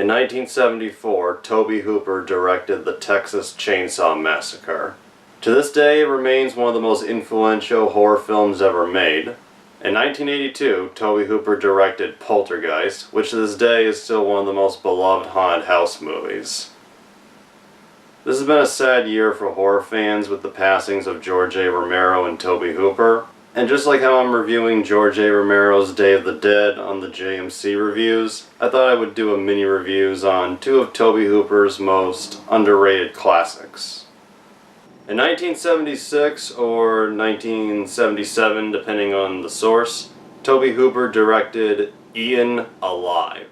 In 1974, Tobe Hooper directed the Texas Chainsaw Massacre. To this day, it remains one of the most influential horror films ever made. In 1982, Tobe Hooper directed Poltergeist, which to this day is still one of the most beloved haunted house movies. This has been a sad year for horror fans with the passings of George A. Romero and Tobe Hooper. And just like how I'm reviewing George A. Romero's Day of the Dead on the JMC reviews, I thought I would do a mini reviews on two of Tobe Hooper's most underrated classics. In 1976 or 1977, depending on the source, Tobe Hooper directed Eaten Alive.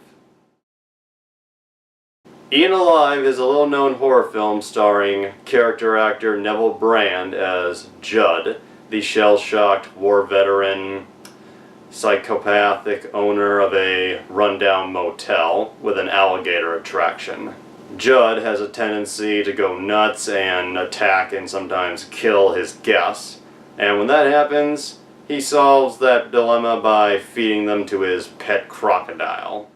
Eaten Alive is a little-known horror film starring character actor Neville Brand as Judd, the shell-shocked war veteran, psychopathic owner of a rundown motel with an alligator attraction. Judd has a tendency to go nuts and attack and sometimes kill his guests, and when that happens, he solves that dilemma by feeding them to his pet crocodile.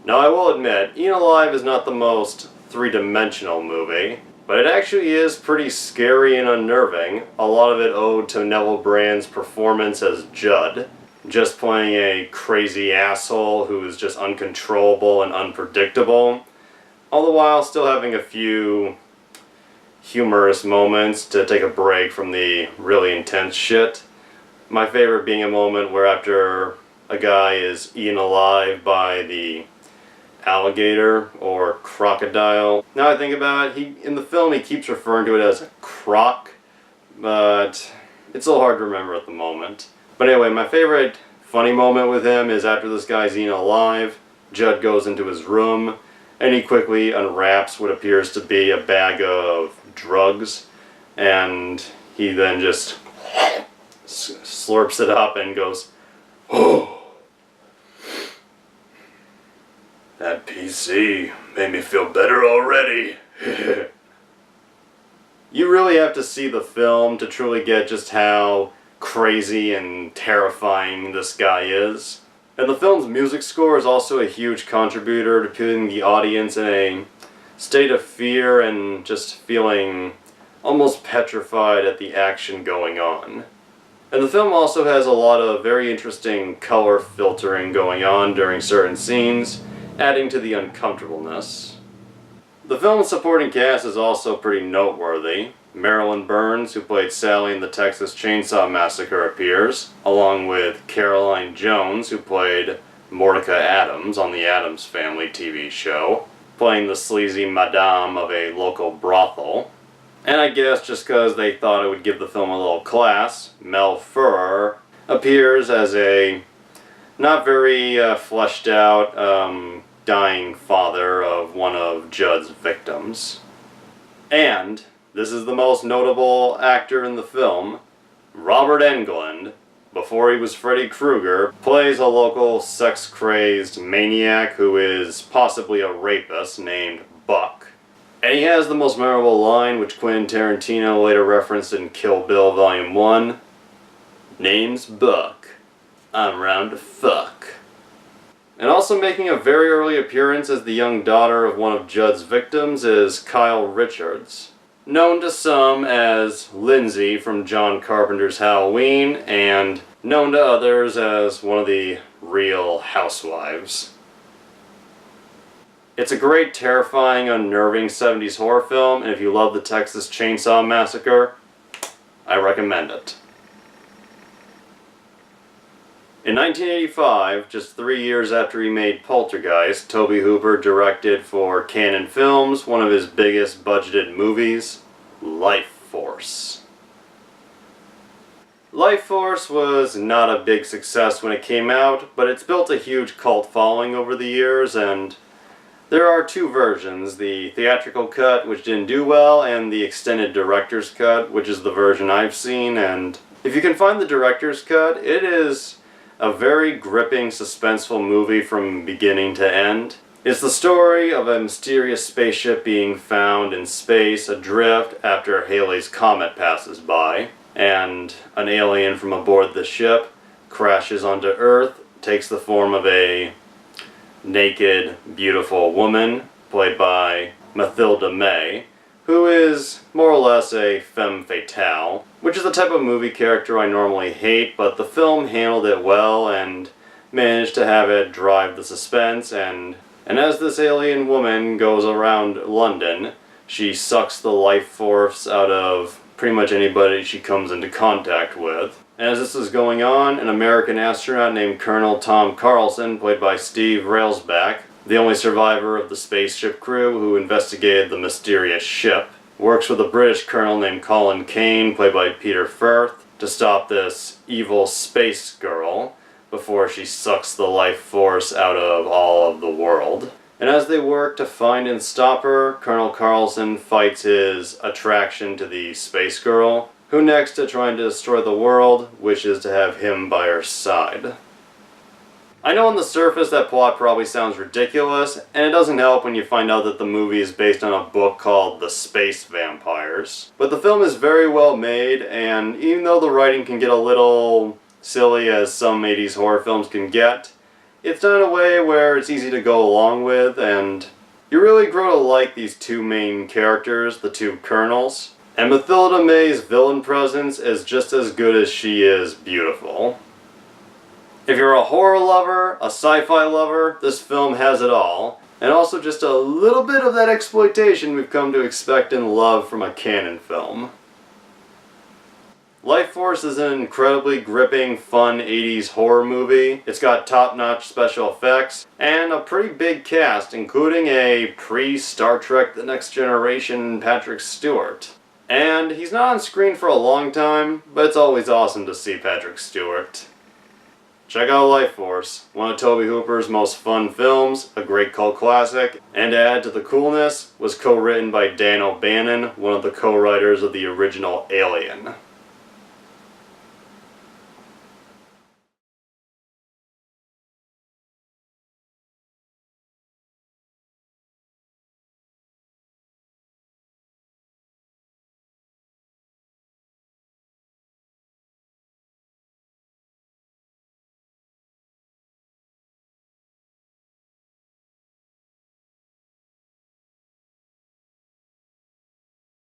Now I will admit, Eaten Alive is not the most three-dimensional movie, but it actually is pretty scary and unnerving, a lot of it owed to Neville Brand's performance as Judd, just playing a crazy asshole who is just uncontrollable and unpredictable, all the while still having a few humorous moments to take a break from the really intense shit. My favorite being a moment where after a guy is eaten alive by the alligator or crocodile. Now I think about it, in the film he keeps referring to it as a croc, but it's a little hard to remember at the moment. But anyway, my favorite funny moment with him is after this guy's eaten alive, Judd goes into his room and he quickly unwraps what appears to be a bag of drugs, and he then just slurps it up and goes, "Oh, that PC made me feel better already." You really have to see the film to truly get just how crazy and terrifying this guy is. And the film's music score is also a huge contributor to putting the audience in a state of fear and just feeling almost petrified at the action going on. And the film also has a lot of very interesting color filtering going on during certain scenes, adding to the uncomfortableness. The film's supporting cast is also pretty noteworthy. Marilyn Burns, who played Sally in the Texas Chainsaw Massacre, appears, along with Caroline Jones, who played Mordecai Adams on the Addams Family TV show, playing the sleazy madame of a local brothel. And I guess just because they thought it would give the film a little class, Mel Ferrer appears as a not very fleshed out dying father of one of Judd's victims. And this is the most notable actor in the film. Robert Englund, before he was Freddy Krueger, plays a local sex-crazed maniac who is possibly a rapist named Buck. And he has the most memorable line, which Quentin Tarantino later referenced in Kill Bill Volume 1. "Name's Buck. I'm round to fuck." And also making a very early appearance as the young daughter of one of Judd's victims is Kyle Richards, known to some as Lindsay from John Carpenter's Halloween, and known to others as one of the Real Housewives. It's a great, terrifying, unnerving 70s horror film, and if you love the Texas Chainsaw Massacre, I recommend it. In 1985, just 3 years after he made Poltergeist, Tobe Hooper directed for Cannon Films one of his biggest budgeted movies, Lifeforce. Lifeforce was not a big success when it came out, but it's built a huge cult following over the years, and there are two versions, the theatrical cut, which didn't do well, and the extended director's cut, which is the version I've seen, and if you can find the director's cut, it is a very gripping, suspenseful movie from beginning to end. It's the story of a mysterious spaceship being found in space adrift after Halley's Comet passes by, and an alien from aboard the ship crashes onto Earth, takes the form of a naked, beautiful woman, played by Mathilda May, who is more or less a femme fatale, which is the type of movie character I normally hate, but the film handled it well and managed to have it drive the suspense, and as this alien woman goes around London, she sucks the life force out of pretty much anybody she comes into contact with. And as this is going on, an American astronaut named Colonel Tom Carlson, played by Steve Railsback, the only survivor of the spaceship crew who investigated the mysterious ship, works with a British colonel named Colin Kane, played by Peter Firth, to stop this evil space girl before she sucks the life force out of all of the world. And as they work to find and stop her, Colonel Carlson fights his attraction to the space girl, who next to trying to destroy the world, wishes to have him by her side. I know on the surface that plot probably sounds ridiculous, and it doesn't help when you find out that the movie is based on a book called The Space Vampires. But the film is very well made, and even though the writing can get a little silly as some 80s horror films can get, it's done in a way where it's easy to go along with, and you really grow to like these two main characters, the two colonels. And Mathilda May's villain presence is just as good as she is beautiful. If you're a horror lover, a sci-fi lover, this film has it all. And also just a little bit of that exploitation we've come to expect and love from a canon film. Lifeforce is an incredibly gripping, fun 80s horror movie. It's got top-notch special effects and a pretty big cast, including a pre-Star Trek The Next Generation Patrick Stewart. And he's not on screen for a long time, but it's always awesome to see Patrick Stewart. Check out Lifeforce, one of Tobe Hooper's most fun films, a great cult classic, and to add to the coolness, was co-written by Dan O'Bannon, one of the co-writers of the original Alien.